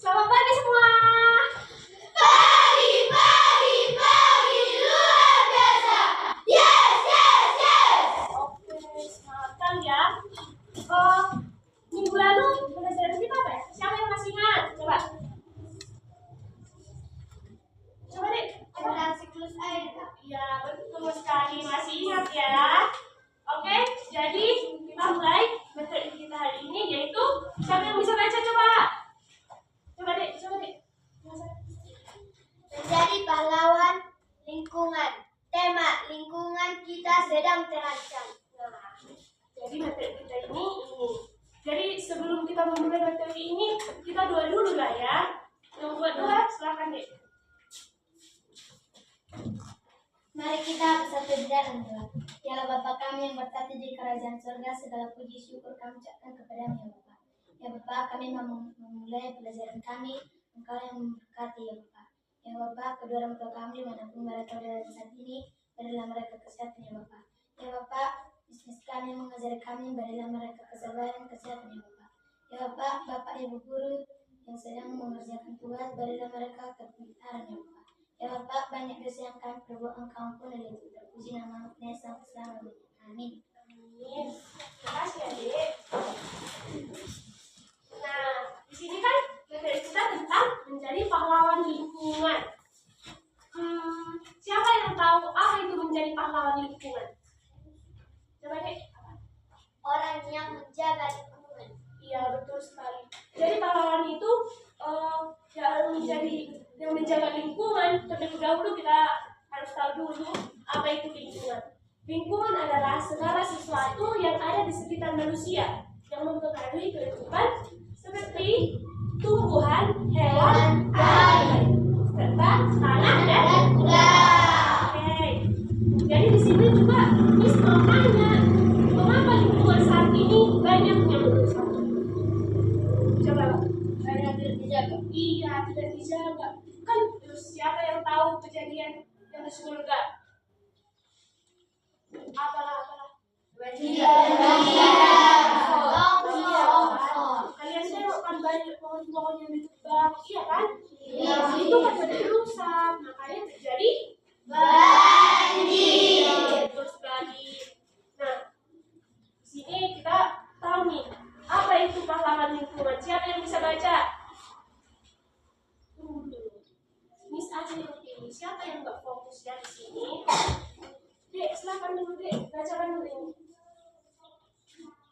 Selamat pagi semua. Pagi, pagi, pagi luar biasa. Yes, yes, yes. Oke, selamat pagi ya. Minggu lalu pelajaran kita apa ya? Siapa yang masih ingat? Coba deh. Tentang siklus air. Iya, betul sekali, masih ingat ya. Oke, jadi kita mulai materi kita hari ini, yaitu siapa yang bisa baca coba? Coba deh. Menjadi pahlawan lingkungan. Tema lingkungan kita sedang terancam. Nah, jadi materi kita ini. Jadi sebelum kita memulai materi ini, kita doa dulu lah ya. Yang buat doa, silakan deh. Mari kita bersatu di dalam doa. Ya Bapa kami yang bertata di kerajaan surga, segala puji syukur kami ucapkan kepadamu ya Bapa. Ya Bapa, kami memulai pelajaran kami, Engkau yang memberkati ya Bapa. Ya Bapa, kedua orang tua kami dimanapun mereka berada saat ini, berilah mereka kesehatan ya Bapa. Ya Bapa, bisnis kami mengajar kami, berilah mereka kesabaran, kesehatan ya Bapa. Ya Bapa, Bapak Ibu guru yang sedang mengerjakan tugas, berilah mereka kepintaran ya Bapa. Ya Bapa, banyak dosa yang kami perbuat, Engkau ampuni dan terpuji nama-Mu sampai selamanya. Amin. Amin. Terima kasih adik. Nah, di sini kan materi kita tentang menjadi pahlawan lingkungan. Siapa yang tahu apa itu menjadi pahlawan lingkungan? Coba deh. Orang yang menjaga lingkungan. Iya, betul sekali. Jadi pahlawan itu yang menjaga lingkungan. Terlebih dahulu kita harus tahu dulu apa itu lingkungan. Lingkungan adalah segala sesuatu yang ada di sekitar manusia yang mempengaruhi kehidupan seperti tumbuhan, hewan, air, serta tanah dan udara. Oke. Jadi di sini juga Miss mau tanya, mengapa lingkungan saat ini banyaknya merusak? Coba, Karena tidak dijaga. iya tidak dijaga. Kan terus siapa yang tahu kejadian yang di surga? Apalah. Kalian tengok kan banyak pohon-pohon yang ditebang, iya kan? Iya. Itu kan jadi rusak, makanya terjadi banjir. betul sekali. Nah, di sini kita tahu nih, apa itu pahlawan lingkungan? Siapa yang bisa baca? Tunggu dulu. Miss aja yang pilih. Siapa yang nggak fokus ya di sini? Dek, silakan dulu dek, bacakan dulu ini.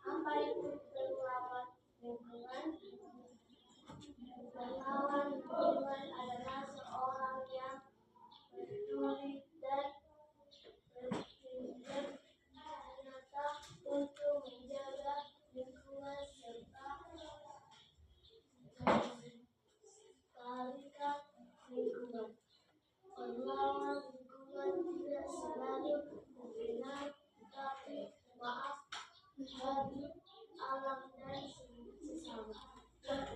Apa itu pahlawan lingkungan? Pahlawan lingkungan adalah seorang yang peduli dan bertindak nyata untuk menjaga lingkungan serta melestarikan lingkungan. Pahlawan lingkungan tidak selalu benar, tapi maaf bagi alam dan sesama.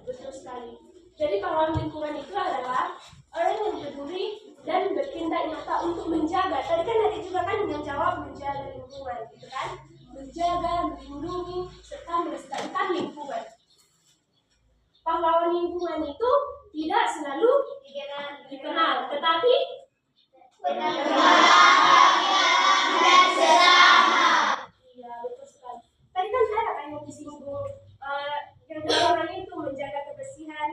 Betul sekali. Jadi pahlawan lingkungan itu adalah orang yang peduli dan bertindak nyata untuk menjaga. Tadi kan ada juga kan yang jawab menjaga lingkungan, gitu kan? Menjaga, melindungi, serta melestarikan lingkungan. Pahlawan lingkungan itu tidak selalu dikenal, tetapi dan sesama. iya betul sekali. Tadi kan ada kan yang disinggung yang orang itu menjaga kebersihan,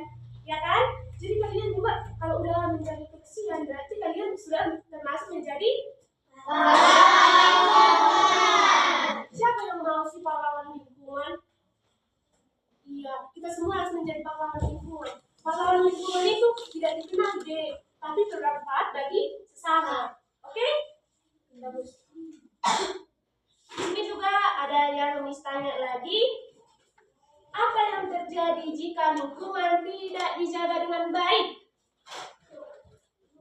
ya kan? Jadi kalian juga kalau udah menjaga kebersihan berarti kalian sudah termasuk menjadi siapa yang mau si pahlawan lingkungan? Iya, kita semua harus menjadi pahlawan lingkungan. Pahlawan lingkungan itu tidak dikenal deh, tapi bermanfaat bagi sesama. Oke? Bagus. Ini juga ada yang Miss tanya lagi. Apa yang terjadi jika lingkungan tidak dijaga dengan baik?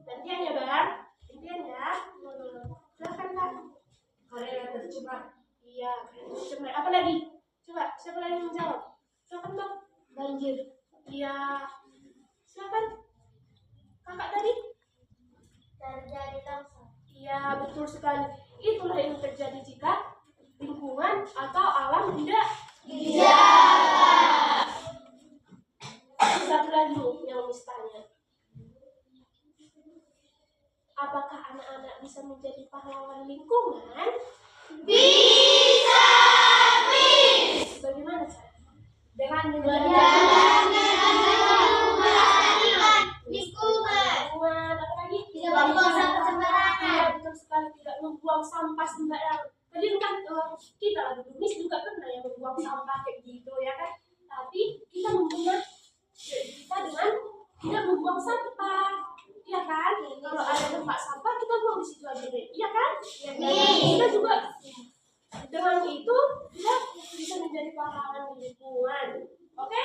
Gantian ya, Bang. Gantian ya. Silakan, Kak. Korea tercemar. Iya, tercemar. Apa lagi? Coba, siapa lagi yang menjawab? Silakan, Bang. Banjir. Iya. Silakan. Kakak tadi? Terjadi longsor. Iya, betul sekali. Itulah yang terjadi jika lingkungan atau alam tidak Dijaga. satu lagi yang Miss tanya. Apakah anak-anak bisa menjadi pahlawan lingkungan? Bisa, Miss. Bagaimana caranya? Dengan lingkungan, apalagi Tidak membuang sampah sembarangan. Iya, betul sekali, tidak membuang sampah sembarangan. Tadi kan kita lagi Miss juga pernah yang membuang sampah kayak gitu ya kan. Tapi kita membuang kita dengan tidak membuang sampah, iya kan? Kalau ada tempat sampah kita buang di situ aja deh, iya kan? Kita juga dengan itu kita bisa menjadi pahlawan lingkungan, oke?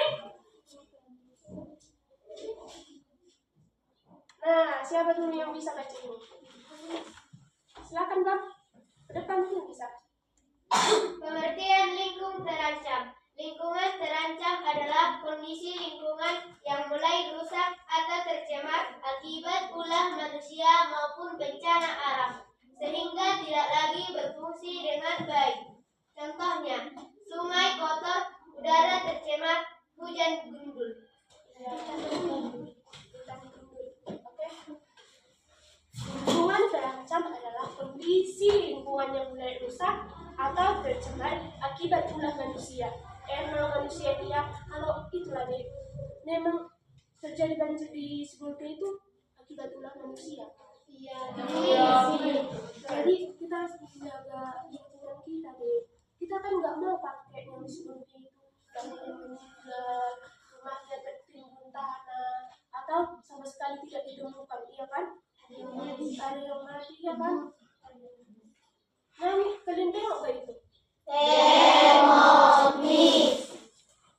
Nah, siapa dulu yang bisa baca ini? Silakan Bang, ke depan dulu bisa. Pengertian lingkung terancam. Lingkungan terancam adalah kondisi lingkungan yang mulai rusak atau tercemar akibat ulah manusia maupun bencana alam, sehingga tidak lagi berfungsi dengan baik. Contohnya, sungai kotor, udara tercemar, hujan gundul. Lingkungan terancam adalah kondisi lingkungan yang mulai rusak atau tercemar akibat ulah manusia. Emang manusia dia kalau itulah deh, memang terjadi banjir di Sibolga itu akibat ulah manusia. Iya. Jadi kita harus menjaga lingkungan kita deh. Kita kan nggak mau pakai yang di Sibolga itu bangunan meninggal, rumahnya tertimbun tanah, atau sama sekali tidak ditemukan, iya kan? Ada yang mati, ya kan? Nah, kalian tengok gak itu? Tengok, Miss.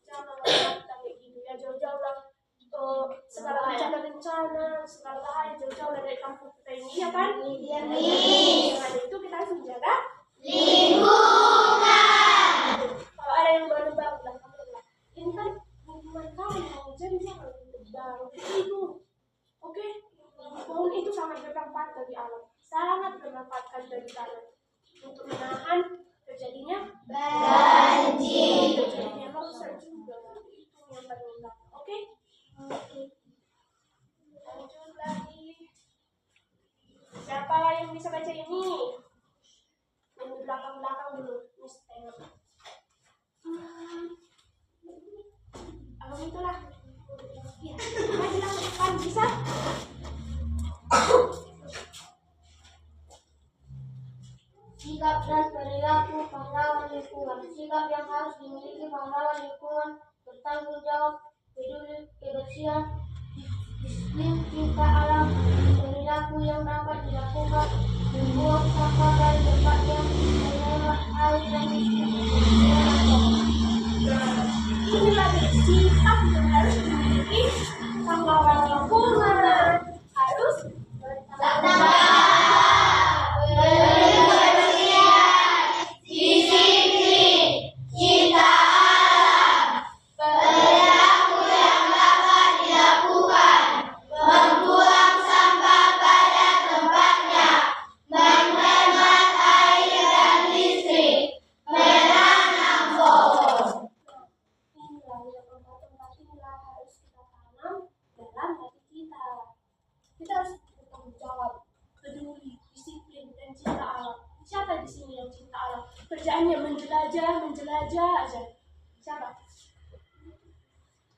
Jangan kita kayak gitu ya, jauh-jauh lah. Segala bencana, segala bahaya jauh-jauh dari kampung kita ini, ya kan? Iya, Miss. Dengan itu kita harus menjaga Lingkungan. kalau ada yang baru-baru lah, ini kan lingkungan kamu, jadi jangan tebang itu, oke? Pohon itu sangat bermanfaat bagi alam, sangat bermanfaat bagi tanah untuk menahan terjadinya banjir. terjadinya longsor juga, itu yang paling utama, oke? Lanjut lagi, siapa yang bisa baca ini? Yang di belakang dulu, Miss tengok. Abang itulah. Ya, majulah ke depan, bisa? Sikap dan perilaku pahlawan lingkungan. Sikap yang harus dimiliki pahlawan lingkungan: bertanggung jawab, peduli kebersihan, disiplin cinta alam, perilaku yang dapat dilakukan, membuang sampah dari tempatnya, menghemat air dan listrik. Inilah sikap yang harus dimiliki pahlawan lingkungan. Harus Bertanggung jawab, peduli kebersihan, disiplin, cinta alam, perilaku yang dapat dilakukan, membuang sampah pada tempatnya, menghemat air dan listrik, menanam pohon. inilah yang tempat inilah harus kita tanam dalam hati kita. Kita harus bertanggung jawab, peduli, disiplin, dan cinta alam. Siapa di sini yang cinta alam? Kerjaannya menjelajah aja. Siapa?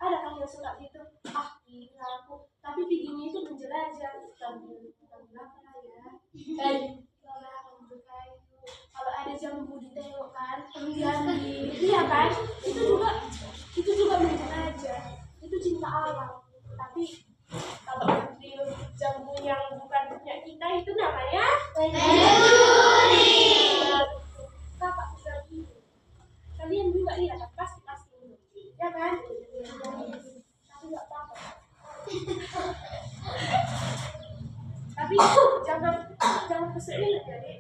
Ada kan yang suka gitu? Ah, gila aku. Tapi begini itu menjelajah. Sambil apa lah ya? Kayu. Ambil kayu. Kalau ada jambu ditengok kan, diambil. Iya kan? Itu juga menjelajah. Itu cinta alam. Tapi kalau ambil jambu yang bukan punya kita itu namanya Peduli. Kakak bisa gitu. Kalian juga lihat kan? Pasti ya kan? Tapi nggak apa-apa. Tapi jangan keseringan ya deh.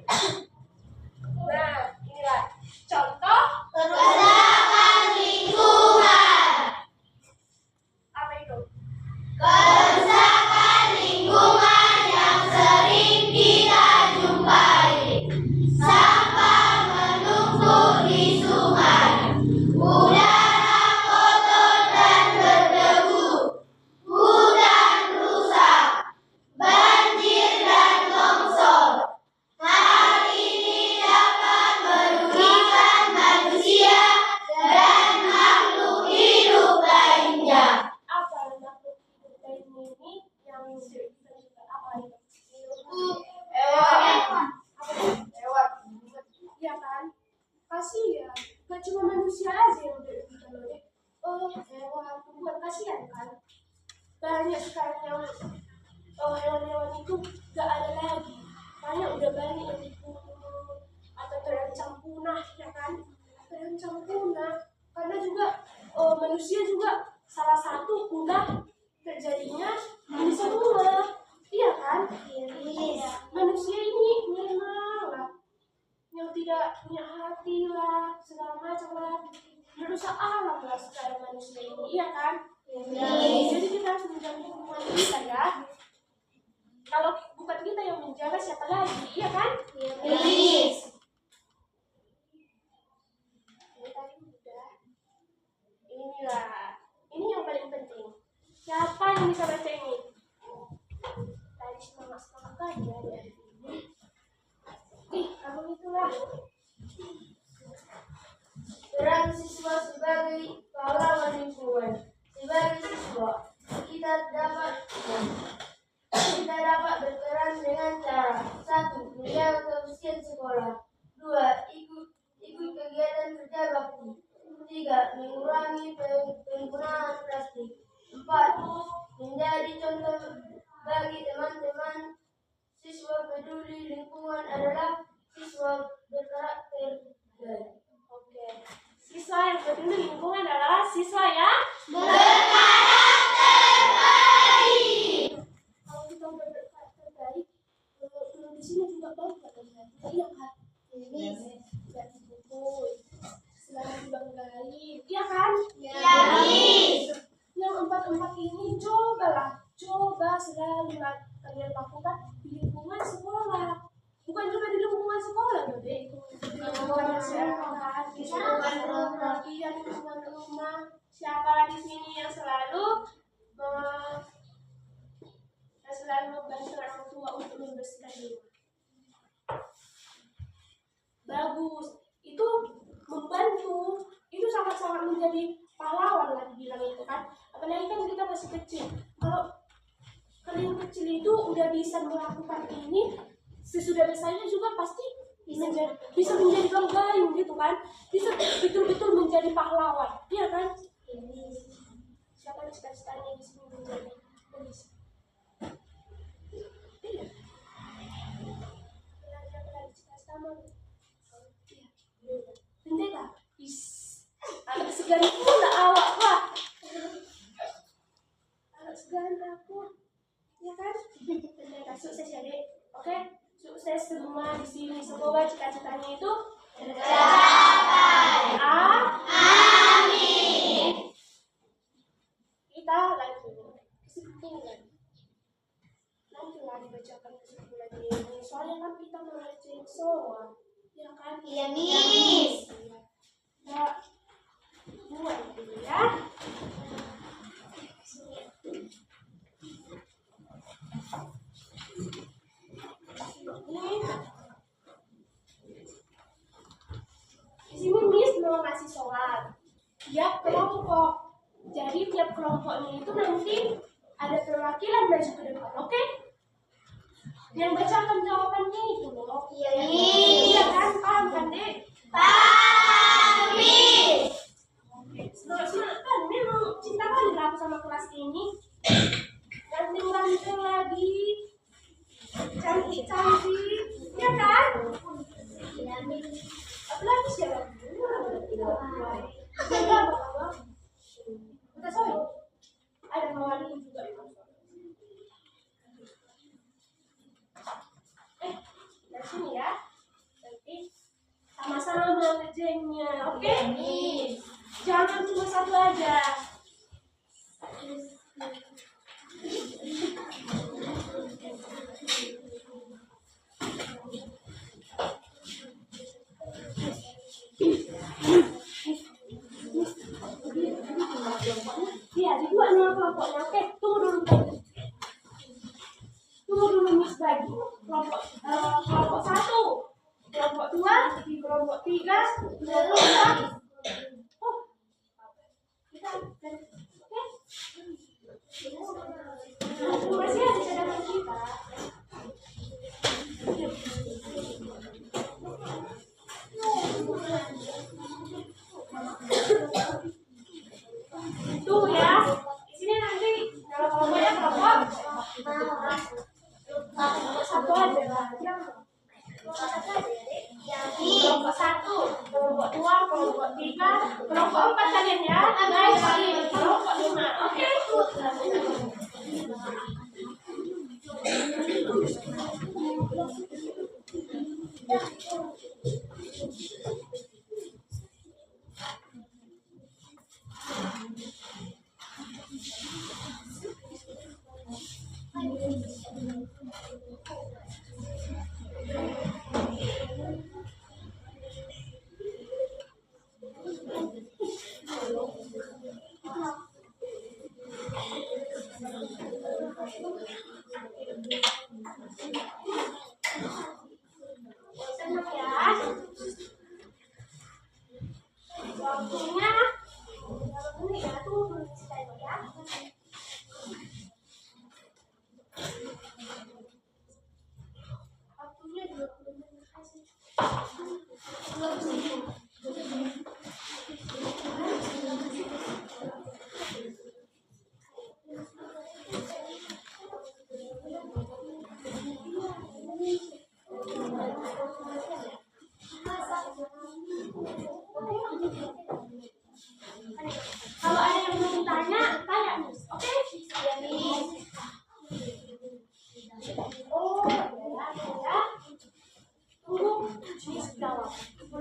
Nah, inilah contoh Kerusakan lingkungan. apa itu? Kerusakan lingkungan yang sering kita jumpai. Sampah menumpuk di sungai, udara kotor dan berdebu, kasihan kan, banyak sekarang yang hewan-hewan itu gak ada lagi, karena udah banyak yang dibunuh atau terancam punah, ya kan, terancam punah karena juga manusia juga salah satu punah terjadinya di semua, iya kan? Iya. Manusia ini memang lah yang tidak punya hati lah, segala macam lah, merusak alam lah sekarang manusia ini, iya kan? Jadi kita harus menjaga lingkungan kita ya. Kalau bukan kita yang menjaga, siapa lagi, iya kan? Yes. Ini tadi udah. Inilah, ini yang paling penting. Siapa yang bisa baca ini? Tadi semangat aja ya. Kamu itulah. Peran siswa sebagai pahlawan lingkungan. Sebagai siswa, kita dapat berperan dengan cara: 1. Menjaga kebersihan sekolah. 2. Ikut kegiatan kerja bakti. 3. Mengurangi penggunaan plastik. 4. Menjadi contoh bagi teman-teman. Siswa peduli lingkungan adalah siswa berkarakter baik. Oke. Siswa yang peduli lingkungan adalah siswa yang kalau kita udah berkarakter baik, turun di sini juga baik katanya. Iya kan? Tidak dipukul, selalu dibanggain, iya kan? Yang empat ini coba selalu kalian lakukan di lingkungan sekolah, bukan cuma di lingkungan sekolah loh deh, di lingkungan masyarakat, di lingkungan rumah. Siapa di sini yang selalu membantu orang tua untuk membersihkan rumah? Bagus, itu membantu, itu sangat-sangat menjadi pahlawan lah dibilang itu kan. Apalagi kan kita masih kecil. Kalau kalian kecil itu udah bisa melakukan ini, sesudah besarnya juga pasti bisa menjadi gayung gitu kan, bisa betul-betul menjadi pahlawan, iya kan? Siapa yang cita-citanya di sini menjadi polisi? Iya. Siapa cita-cita mau? Pendeta, agak segan pula awak, Pak. Agak segan aku, ya kan? Pendeta, sukses ya, Dek. Oke, sukses semua di sini. Semoga cita-citanya itu tercapai. Amin. Kita lanjut kesimpulan. Nanti lah dibacakan kesimpulan ini. Soalnya kan kita mengerjain soal, ya kan? Iya, Miss. Ya, buat dulu ya. Di sini Miss mau ngasih soal tiap kelompok. Jadi tiap kelompoknya itu nanti ada perwakilan maju ke depan, oke? Yang bacakan jawabannya itu loh. Iya kan, paham kan, Dek? Semangat kan, memang cinta kali lah aku sama kelas ini. Ganteng-ganteng lagi, cantik-cantik, ya kan? Apalagi siapa? Jaga apa? Kita soal. Ada kawan juga. Dari sini ya. Nanti sama-sama ngerjainnya, oke? Jangan cuma satu aja. Iya, di dua nama kelompoknya. Oke, tunggu dulu. Tunggu dulu Miss bagi. Kelompok 1, kelompok 2, kelompok 3, kelompok 4. Oh, kita oke. Terima kasih ya cadangan kita. Tuh ya. Satu aja lah. Kelompok 1, kelompok 2, kelompok 3, kelompok 4 kalian ya. Guys, kelompok 5. Oke. Senang ya. Waktunya berapa menit ya? Tunggu dulu kita ya. Waktunya 20 menit aja. Kalau ada yang belum tanya, tanya Miss. Oke? Ya Miss. Oh, ya. Tunggu, Miss jawab. Nah,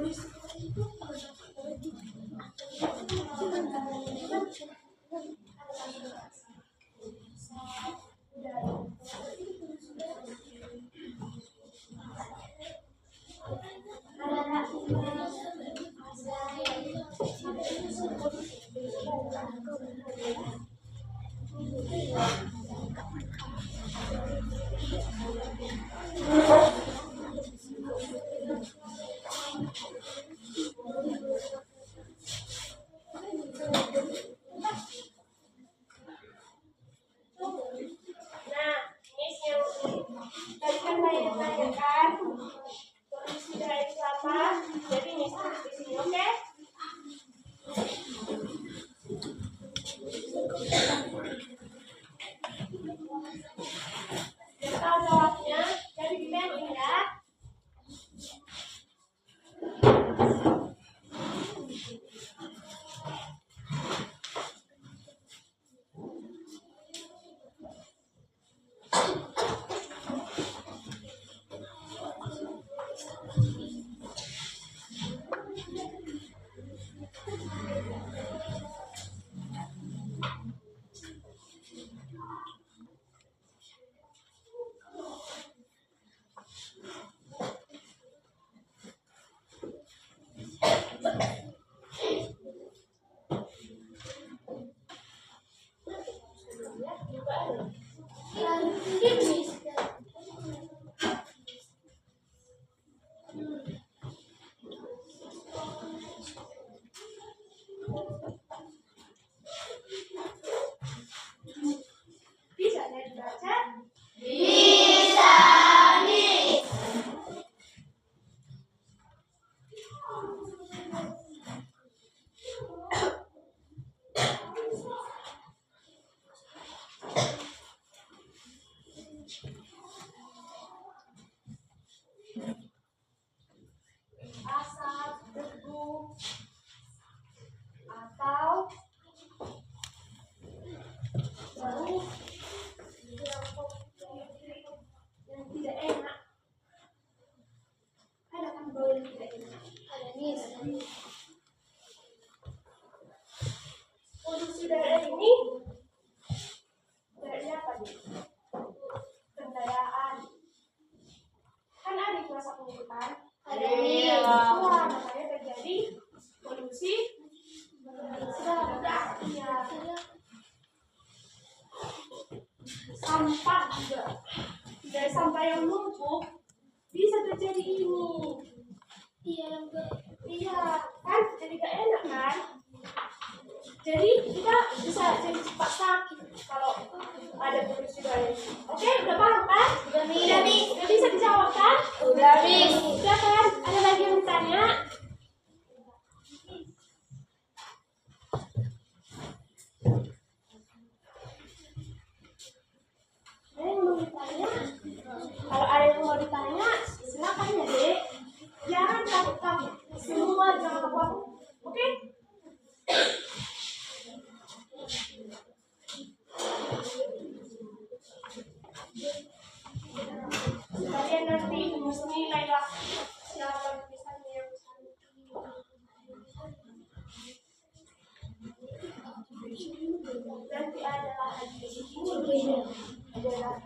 Miss yang tadi kan tanya-tanyakan kondisi dari selatan, jadi Miss tulis di sini, oke? Biar tahu jawabnya, jadi di ini ya. Bisa ya dibaca? Bisa, Miss. Asap, debu, atau bau yang tidak enak. Ada kan bau yang tidak enak? Ada Miss. Polusi udara ini dari apa nih? Kendaraan. Kan ada di masa pengukutan. Ada Miss. Wah, makanya terjadi polusi udara. Iya. Sampah juga. Dari sampah yang numpuk bisa terjadi ini. Iya, kan jadi gak enak kan? Jadi kita bisa jadi cepat sakit kalau ada polusi udara. Oke, udah paham kan? Udah, Miss. Udah bisa dijawab kan? Udah, Miss. Udah kan? Ada lagi yang ditanya? Ada yang mau ditanya? adalah di sini adalah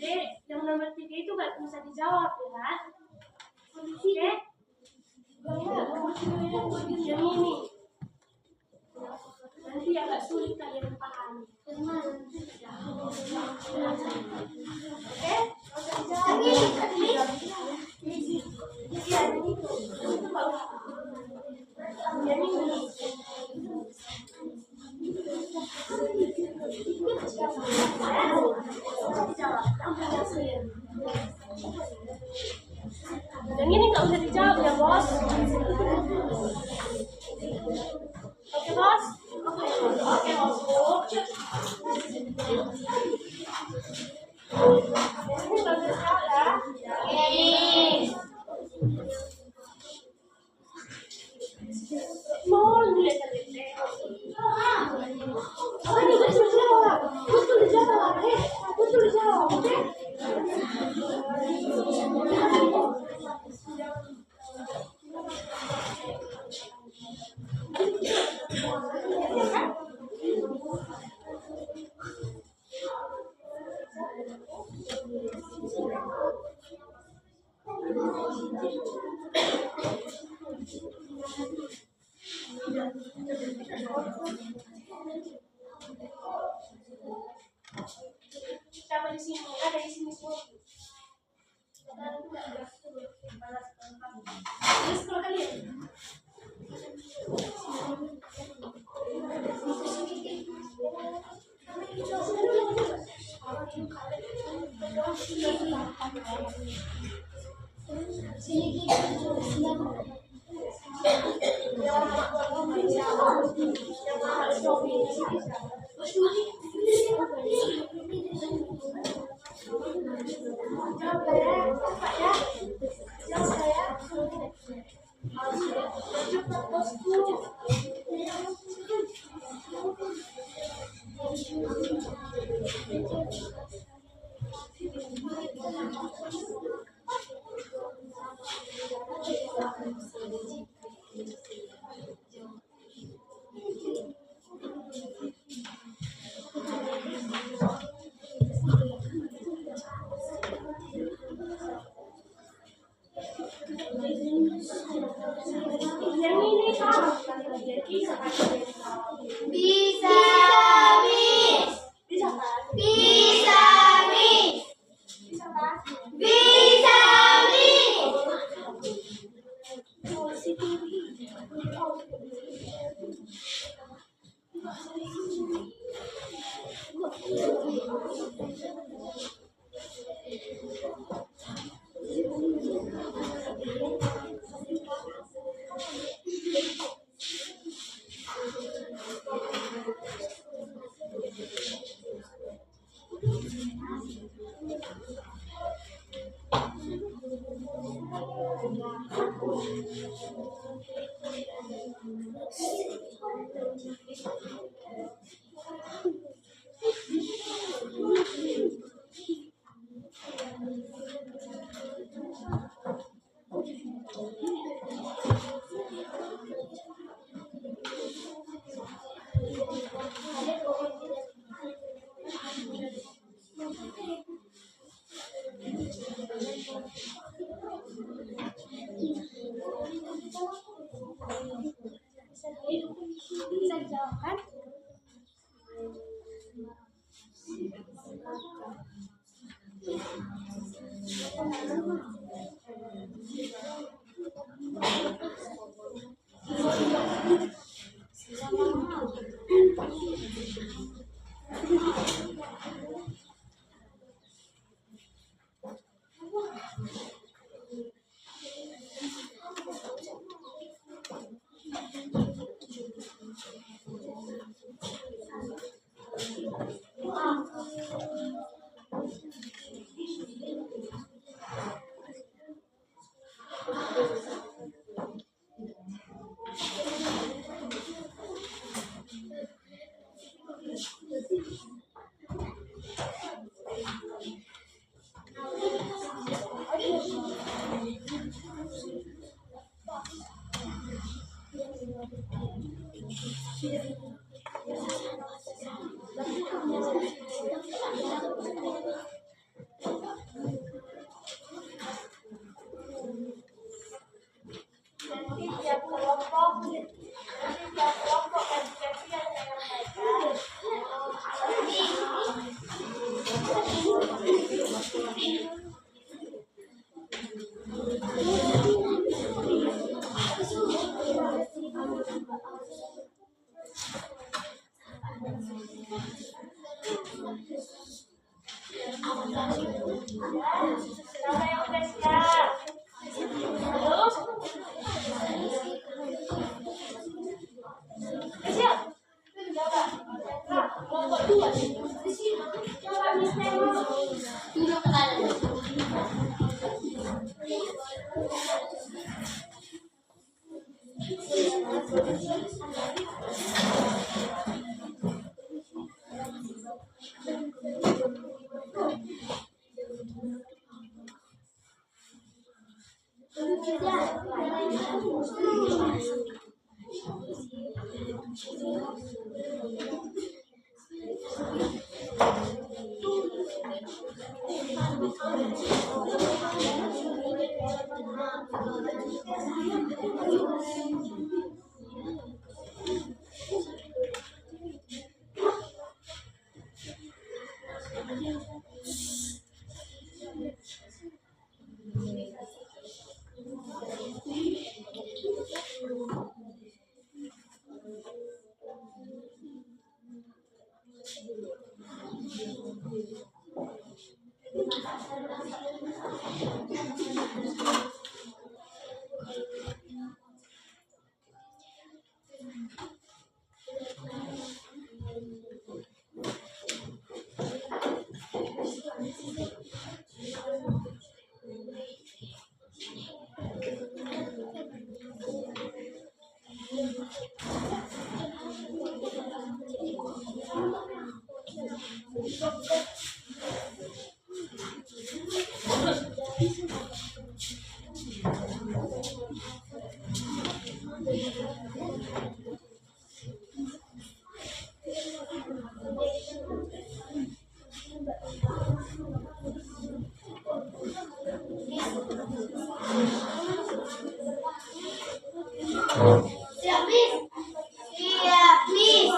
Dek, yang nomor 3 itu gak bisa dijawab ya. Oke? Yang ini. Nanti agak sulit kalian pahami. Oke? Yang ini. Yang ini nggak usah dijawab ya bos. Oke bos. Oke bos. Ini bagus ya. Mau lihat tadi. Oh ini nggak sudah jawab. Betul dijawab. Betul dijawab. Oke. Siapa di sini? Ada di sini semua. Terus kalau kalian yang ini kan bisa kan? Bisa, Miss. Bisa kan? Bisa, Miss. Bisa kan? Bisa, Miss. Bisa dijawab kan? Sama yang udah siap. Terus. Siap. Coba. Kelompok 2. Di sini. Coba Miss Nemo. Duduk ke kanan. Siap, Miss. Siap, Miss.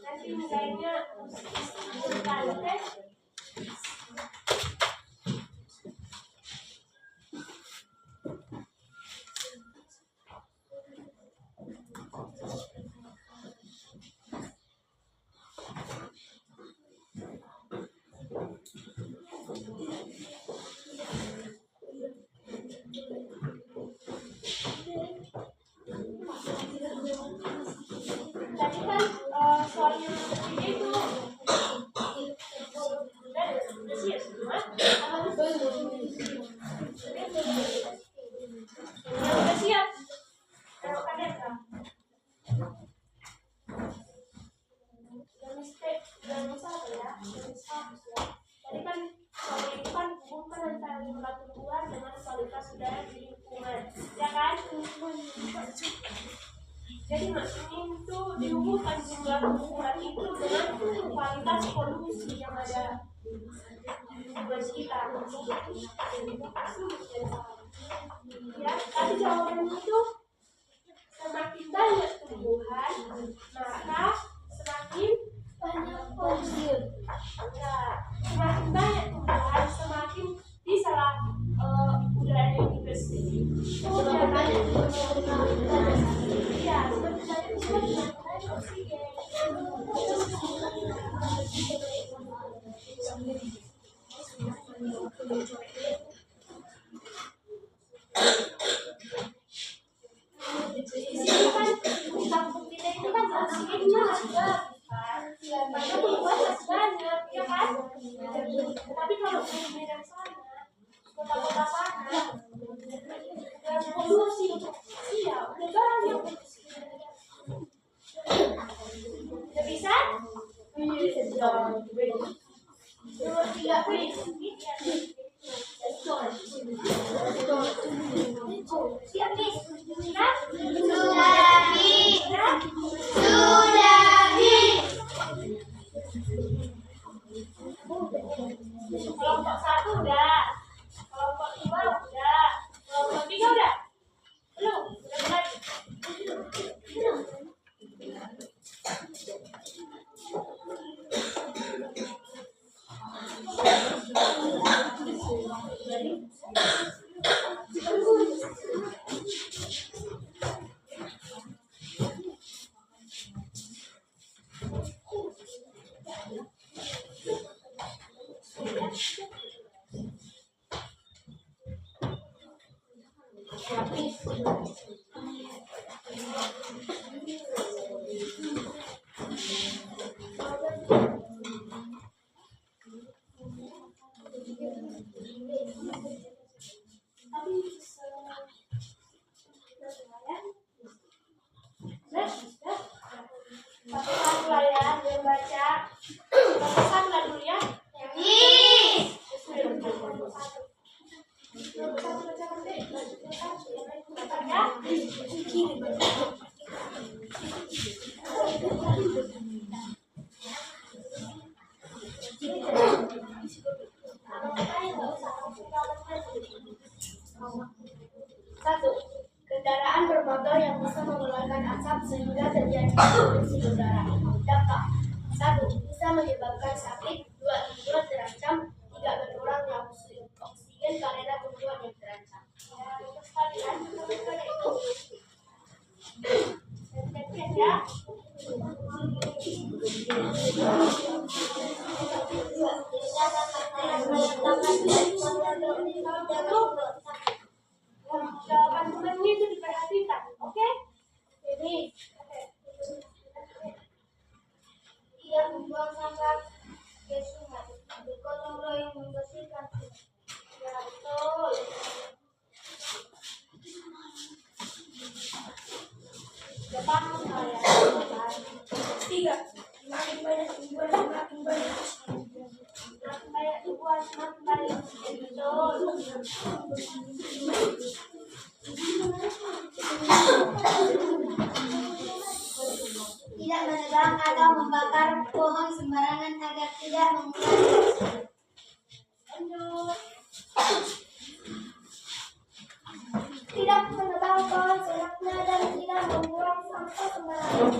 Nanti nilainya bukan, oke? Tadi kan soal yang ketiga itu udah siap semua? Yang udah siap? Taruh kadet kan? Jangan masalah ya, tadi kan soal itu kan hubungan antara lembaga tumbuhan dengan kualitas udara di lingkungan, ya kan? Jadi maksudnya itu dihubungkan jumlah tumbuhan itu dengan kualitas polusi yang ada di lingkungan sekitar. Ya, tapi jawabannya itu semakin banyak tumbuhan, maka semakin banyak polusi. Nah, semakin banyak tumbuhan, semakin bisalah udara yang bersih. Semakin banyak ya, semakin banyak tumbuhan, semakin oksigen. Di sini kan di kampung kita itu kan oksigennya ada. Banyak tumbuhan masih banyak, ya kan? Tapi kalau di daerah sana, kota-kota sana, dan polusi, iya, udah banyak. Udah bisa? Dua, tiga, siap nih? Sudah? Kelompok 1 udah, kelompok 2 udah, kelompok 3 udah? Belum? Udah lagi? Satu-satu lah ya, biar baca. Satu-satu lah dulu ya. Satu, kendaraan bermotor yang bisa mengeluarkan asap sehingga terjadi polusi udara. Dampak: 1. Bisa menyebabkan sakit. 2. Tumbuhan terancam. 3. Berkurangnya oksigen karena tumbuhan yang terancam. Ya, itu sekali kan? Itu. Ya. Jawaban temannya itu diperhatikan, oke? Jadi, Ia membuang sampah ke sungai. Bergotong royong membersihkan sungai. ya betul. Udah paham Tiga, semakin banyak tumbuhan semakin banyak. Semakin banyak tumbuhan semakin banyak. Betul. Tidak menebang atau membakar pohon sembarangan agar tidak mengurangi. Lanjut. Tidak menebang pohon seenaknya dan tidak membuang sampah sembarangan.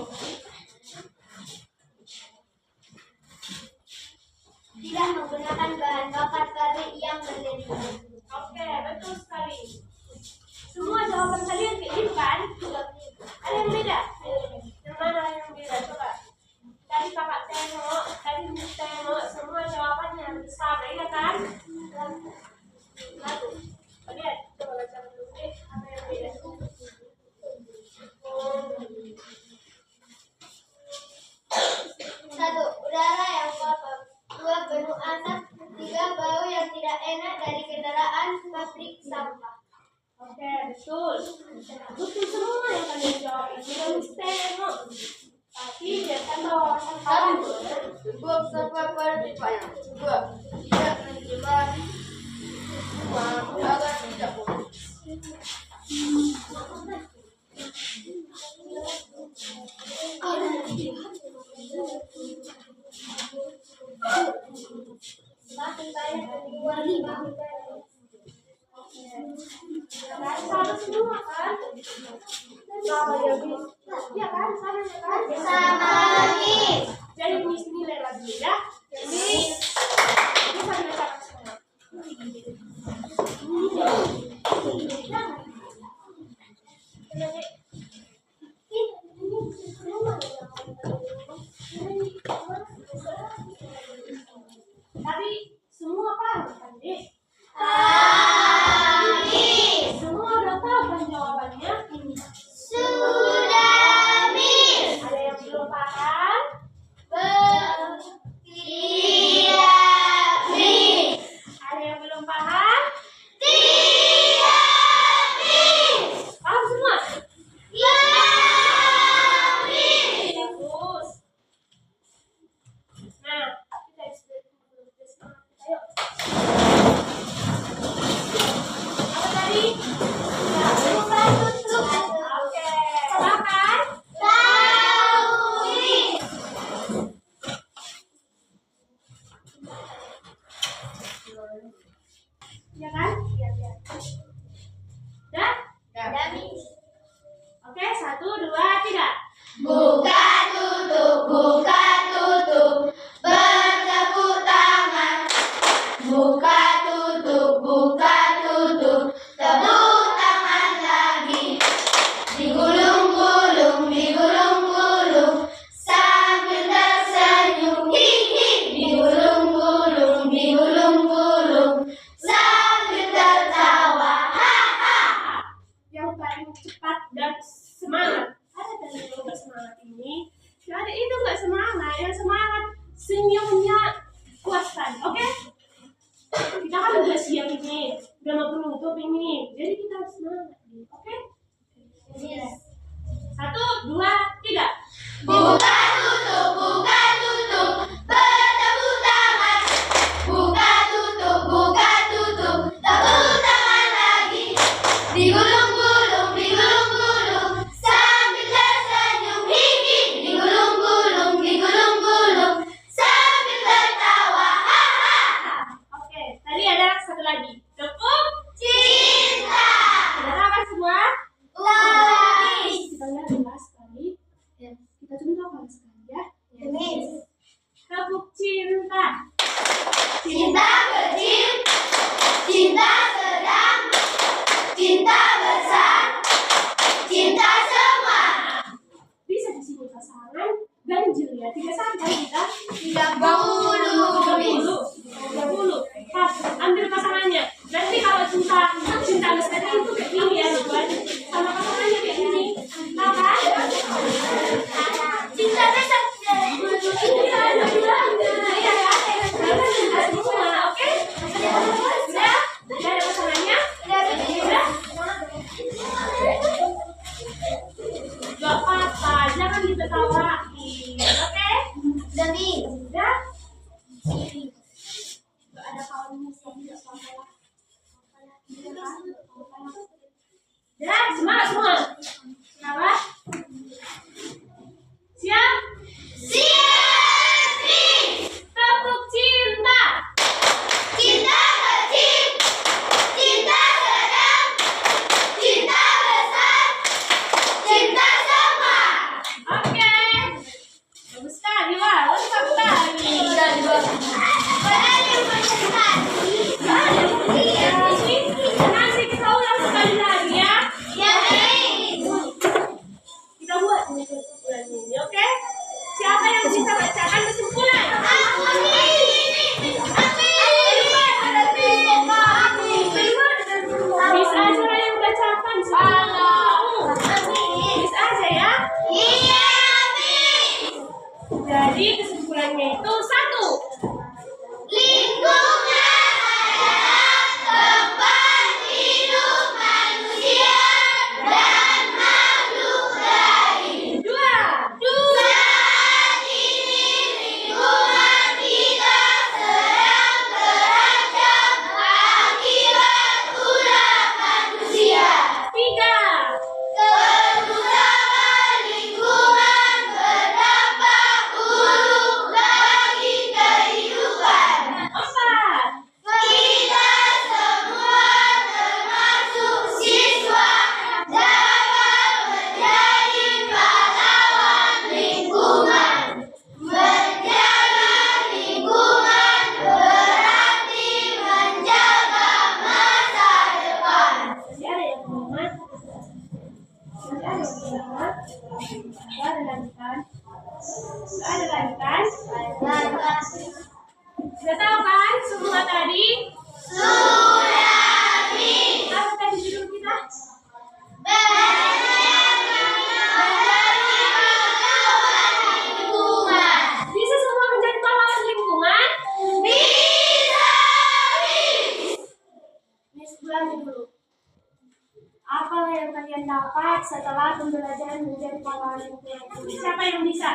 Tidak menggunakan bahan bakar pabrik yang berlebihan. Oke, betul sekali. Semua jawaban kalian kayak gitu kan? Ada yang beda? Yang mana yang beda? Coba. Tadi kakak tengok, tadi ibu tengok, semua jawabannya hampir sama, iya kan? Lalu, lihat, coba baca dulu deh, apa yang beda? Satu, udara yang kotor. Dua, penuh asap. Tiga, bau yang tidak enak dari kendaraan pabrik sampah. Oke, betul. Betul semua yang kalian jawab. Sudah mesti tengok. Tapi biarkan wawasan kalian. Dua observer partipanya. Dua, tidak menyebar agar tidak boleh. Semakin banyak tumbuhan semakin banyak. Sama semua kan? Sama ya, Bis. Ya kan, sama ya kan? Sama, Miss. Jadi Miss nilai lagi ya. Miss. Bisa dibacakan semua. Tapi semua paham kan, Dek? Semua udah tahu kan jawabannya? Sudah, Miss. Ada yang belum paham? Tidak, Miss. Ada yang belum paham? Tidak, Miss. Paham semua? Ya, Miss. Bagus. Nah, kita semangat. Ayo. Apa tadi? Ya, Buka tutup. oke. Silakan. Tahu, Miss. Ya kan? Iya, iya. Udah? Sudah, Miss. Oke, 1, 2, 3. Buka tutup, bertepuk tangan. Buka tutup, tepuk tangan lagi. Digulung-gulung, sambil tersenyum. Hihi, digulung-gulung, sambil tertawa. Haha. Yang paling cepat dan semangat. Ada dari yang bersemangat ini. Yang ada itu nggak semangat. Yang semangat senyumnya kuatkan. Oke? Kita kan udah siap ini. Udah mau penutup ini. Jadi kita harus semangat. Oke? Yes. 1, 2, 3. Buka tutup, bertepuk tangan. Buka tutup, tepuk tangan lagi. Digulung-gulung, sambil tersenyum. Hihi, digulung-gulung, sambil tertawa. Haha. Oke. Tadi ada satu lagi. Tepuk. Cinta. Udah tahu kan semua? Lagi. Kita lihat jelas sekali. Kita contohkan sekali ya. Miss. Tepuk cinta. Cinta kecil, cinta sedang, cinta besar, cinta semua. Bisa di sini pasangan ganjil ya. 31 kali kita. 30. 30. Pas, ambil pasangannya. Nanti kalau cinta lestari itu kayak gini ya, buat sama pasangannya kayak gini. Tahu kan? Cinta besar. Iya, ada bilangnya. Iya kan? Kita semua, oke? Sudah? Sudah ada pasangannya? Sudah? Gak apa-apa, jangan Semangat semua. Semangat. Siap? Siap. Tepuk cinta. Cinta kecil, cinta sedang, cinta besar, cinta semua. Oke. Bagus sekali, wah. Lengkap sekali. Padahal yang paling tadi. Nanti kita ulang sekali lagi ya. Ya, baik. Kita buat ini kesimpulan ini, oke? Siapa yang bisa bacakan kesimpulan? Miss aja lah yang bacakan. Miss aja ya. Iya, Jadi kesimpulannya itu 1. lingkungan adalah tempat hidup manusia dan makhluk lain. 2. Saat ini lingkungan kita sedang terancam akibat ulah manusia. 3. Kerusakan lingkungan berdampak buruk bagi kehidupan. 4. Kita semua termasuk siswa dapat menjadi pahlawan lingkungan. Menjaga lingkungan berarti menjaga masa depan. Masih ada yang selamat? Masih ada yang selamat? Gak ada lagi kan? Gak ada lagi kan? Sudah tahu kan semua tadi? Sudah Apa tadi judul kita? Bisa semua menjadi pahlawan lingkungan? Miss ulangi dulu. Apa yang kalian dapat setelah pembelajaran menjadi pahlawan lingkungan? Siapa yang bisa?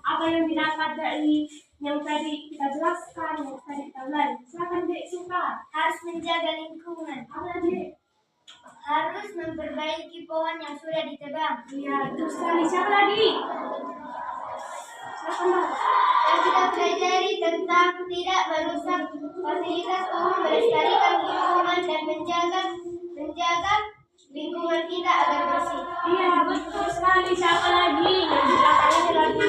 Apa yang didapat dari yang tadi kita jelaskan, yang tadi kita ulangi? Silakan Dek, suka. Harus menjaga lingkungan. Apa lagi? Harus memperbaiki pohon yang sudah ditebang. Iya, terus sekali. Siapa lagi? Silakan Mbak. Dan kita pelajari tentang tidak merusak fasilitas umum, melestarikan lingkungan dan menjaga lingkungan kita agar bersih. Iya, betul sekali. Siapa lagi? Yang di belakangnya lagi.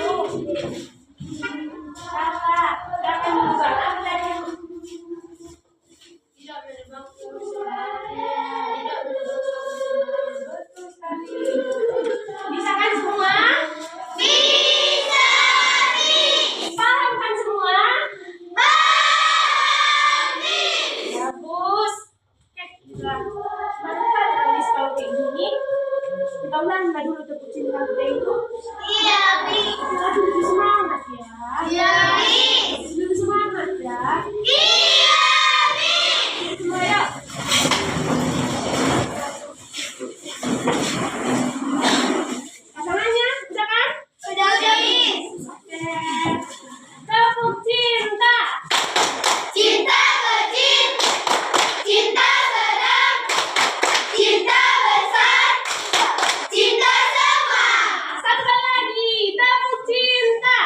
Siapa? Siapa yang dulu Bang? Apa lagi? Betul sekali. Bisa kan semua? Paham kan semua? Bagus. Oke, sudah. Mantap habis kalau kayak gini. Kita ulangi dulu tepuk cinta kita itu. Kita lebih semangat ya. Lebih semangat ya. Semua ya. Pasangannya, udah kan? Oke. Tepuk cinta. Cinta kecil, cinta sedang, cinta besar, cinta semua. Satu kali lagi, tepuk cinta.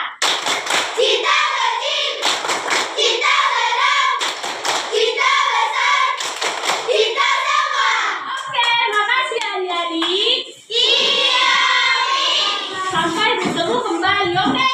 Cinta kecil, cinta sedang, cinta besar, cinta semua. Oke, makasih adik-adik. Iya. Sampai bertemu kembali, oke?